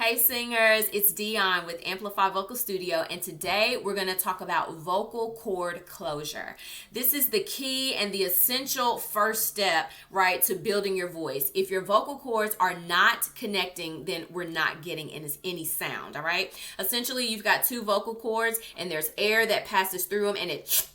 Hey singers, it's Dion with Amplify Vocal Studio, and today we're going to talk about vocal cord closure. This is the key and the essential first step, right, to building your voice. If your vocal cords are not connecting, then we're not getting any sound, all right? Essentially, you've got two vocal cords, and there's air that passes through them, and it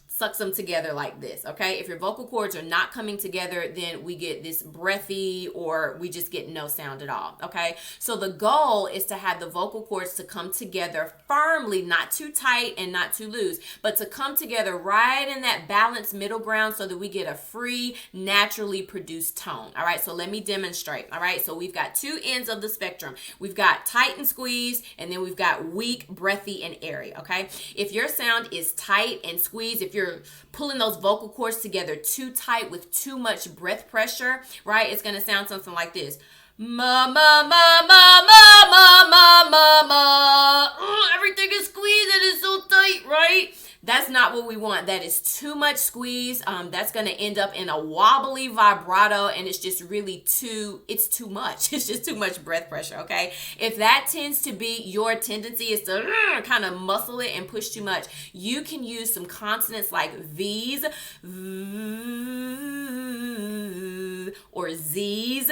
sucks them together like this, okay? If your vocal cords are not coming together, then we get this breathy or we just get no sound at all, okay? So the goal is to have the vocal cords to come together firmly, not too tight and not too loose, but to come together right in that balanced middle ground so that we get a free, naturally produced tone, all right? So let me demonstrate, all right? So we've got two ends of the spectrum. We've got tight and squeezed, and then we've got weak, breathy, and airy, okay? If your sound is tight and squeezed, if you're pulling those vocal cords together too tight with too much breath pressure, right? It's going to sound something like this. Ma, ma, ma, ma, ma, ma, ma, ma, ma. Everything is squeezed and it's so tight, right? That's not what we want. That is too much squeeze. That's going to end up in a wobbly vibrato, and it's just really too much. It's just too much breath pressure, okay? If that tends to be your tendency is to kind of muscle it and push too much, you can use some consonants like V's, or Z's,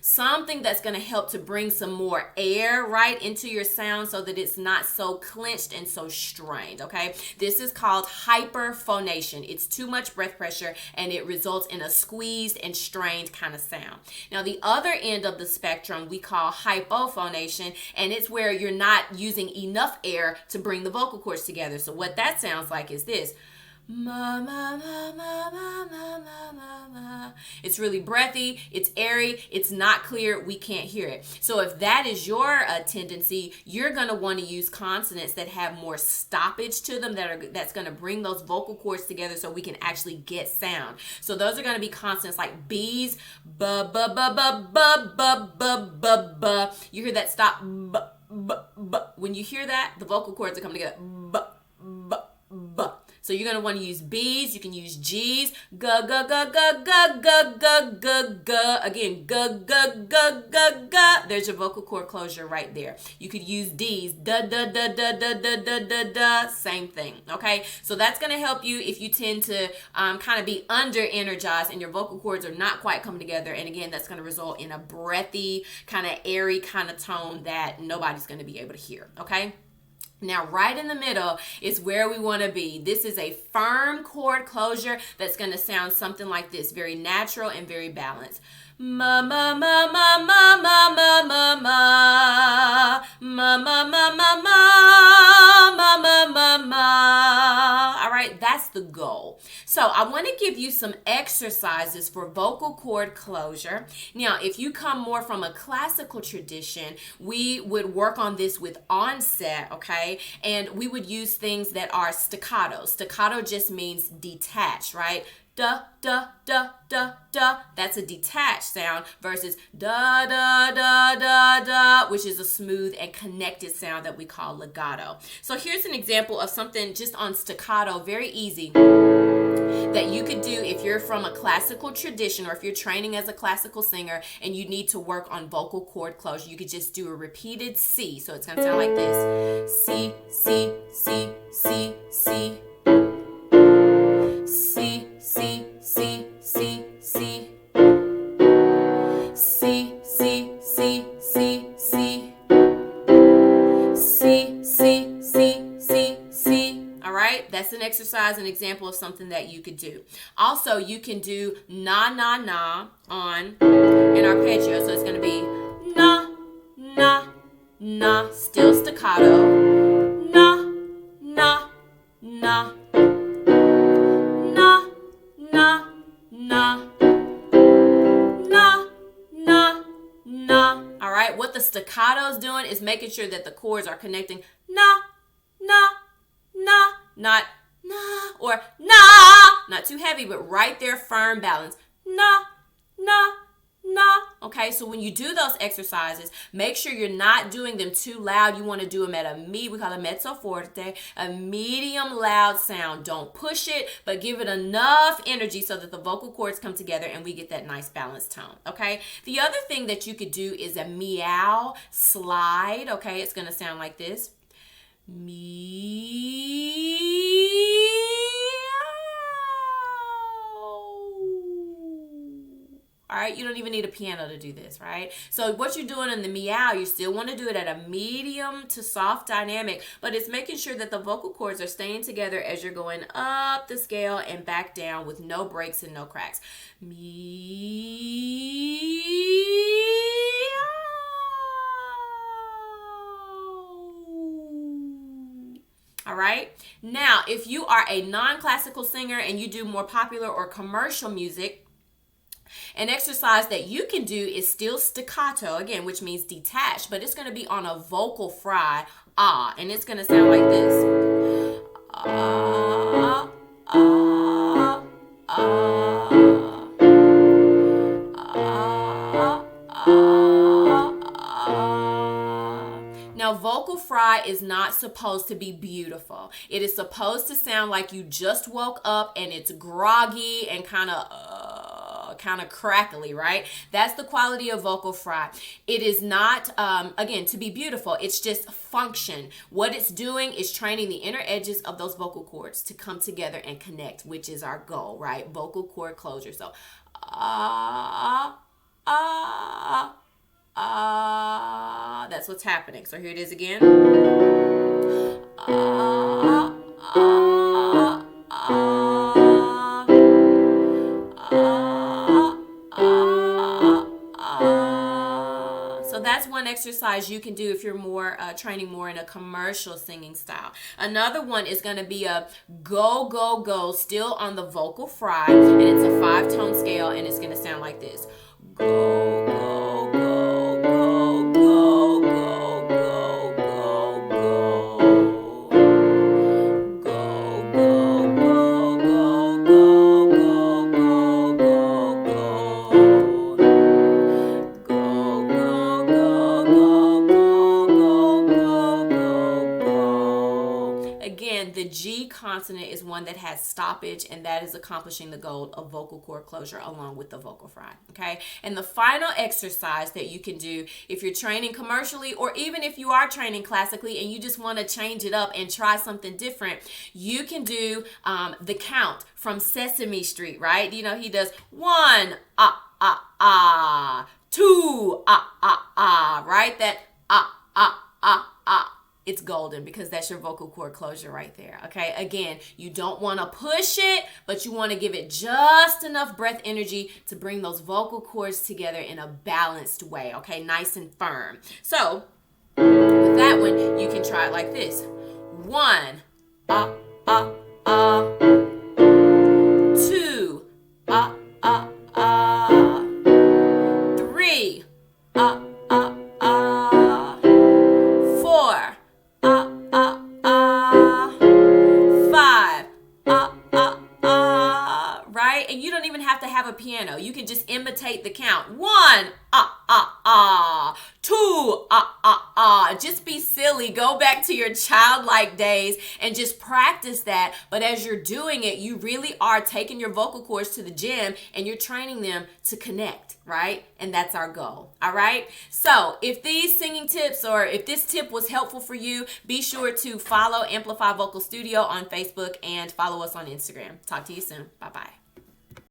something that's going to help to bring some more air right into your sound so that it's not so clenched and so strained, okay? This is called hyperphonation. It's too much breath pressure and it results in a squeezed and strained kind of sound. Now, the other end of the spectrum we call hypophonation, and it's where you're not using enough air to bring the vocal cords together. So what that sounds like is this. Ma, ma, ma, ma, ma, ma, ma, ma, ma. It's really breathy, it's airy, it's not clear, we can't hear it. So if that is your tendency, you're going to want to use consonants that have more stoppage to them, that's going to bring those vocal cords together so we can actually get sound. So those are going to be consonants like B's, ba, ba, ba, ba, ba, ba, ba, ba, ba. You hear that stop, ba, ba, ba. When you hear that, the vocal cords are coming together, ba, ba, ba. So you're going to want to use B's, you can use G's, ga, ga, ga, ga, ga, ga, ga, ga, ga. Again, ga, ga, ga, ga, ga. There's your vocal cord closure right there. You could use D's, da, da, da, da, da, da, da, da, da. Same thing, okay? So that's going to help you if you tend to kind of be under-energized and your vocal cords are not quite coming together. And again, that's going to result in a breathy, kind of airy kind of tone that nobody's going to be able to hear, okay? Now, right in the middle is where we want to be. This is a firm cord closure that's going to sound something like this, very natural and very balanced. Ma, ma, ma, ma, ma, ma, ma, ma, ma, ma, ma, ma, ma, ma, ma, ma, ma, ma. All right, that's the goal. So I want to give you some exercises for vocal cord closure. Now, if you come more from a classical tradition, we would work on this with onset, okay? And we would use things that are staccato. Staccato just means detached, right? Da, da, da, da, da. That's a detached sound versus da, da, da, da, da, which is a smooth and connected sound that we call legato. So here's an example of something just on staccato, very easy, that you could do if you're from a classical tradition or if you're training as a classical singer and you need to work on vocal cord closure. You could just do a repeated C. So it's going to sound like this. C, C, C, C, C. C, C, C, C, C. C, C, C, C, C. C, C, C, C, C. All right, that's an exercise, an example of something that you could do. Also, you can do na, na, na on an arpeggio. So it's going to be na, na, na, still staccato. Na, na, na. What the staccato is doing is making sure that the chords are connecting na, na, na, not na or na, not too heavy, but right there, firm balance. Na, na, na Okay, so when you do those exercises, make sure you're not doing them too loud. You want to do them at we call it mezzo forte, a medium loud sound. Don't push it, but give it enough energy so that the vocal cords come together and we get that nice balanced tone. Okay, the other thing that you could do is a meow slide. Okay, it's going to sound like this. All right, you don't even need a piano to do this, right? So what you're doing in the meow, you still want to do it at a medium to soft dynamic, but it's making sure that the vocal cords are staying together as you're going up the scale and back down with no breaks and no cracks. Meow. All right. Now, if you are a non-classical singer and you do more popular or commercial music, an exercise that you can do is still staccato, again, which means detached, but it's going to be on a vocal fry, and it's going to sound like this. Now, vocal fry is not supposed to be beautiful. It is supposed to sound like you just woke up and it's groggy and kind of crackly, right? That's the quality of vocal fry. It is not, again, to be beautiful. It's just function. What it's doing is training the inner edges of those vocal cords to come together and connect, which is our goal, right? Vocal cord closure. So, that's what's happening. So here it is again. So that's one exercise you can do if you're more training more in a commercial singing style. Another one is going to be a go, go, go, still on the vocal fry, and it's a 5-tone scale, and it's going to sound like this. Go, go, go, go, go, go, go, go, go. Go, go, go, go, go, go, go, go, go. Go, go, go, go, go, go, go, go. Again, the G consonant is one that has stoppage, and that is accomplishing the goal of vocal cord closure along with the vocal fry. Okay, and the final exercise that you can do if you're training commercially, or even if you are training classically and you just want to change it up and try something different, you can do the count from Sesame Street, right? You know, he does 1 2 right? That it's golden because that's your vocal cord closure right there. Okay, again, you don't want to push it, but you want to give it just enough breath energy to bring those vocal cords together in a balanced way. Okay, nice and firm. So with that one, you can try it like this. 1 2 3 4 5 right? And you don't even have to have a piano. You can just imitate the count. 1 2 just be silly. Go back to your childlike days and just practice that. But as you're doing it, you really are taking your vocal cords to the gym and you're training them to connect, right? And that's our goal. All right. So if these singing tips, or if this tip was helpful for you, be sure to follow Amplify Vocal Studio on Facebook and follow us on Instagram. Talk to you soon. Bye-bye.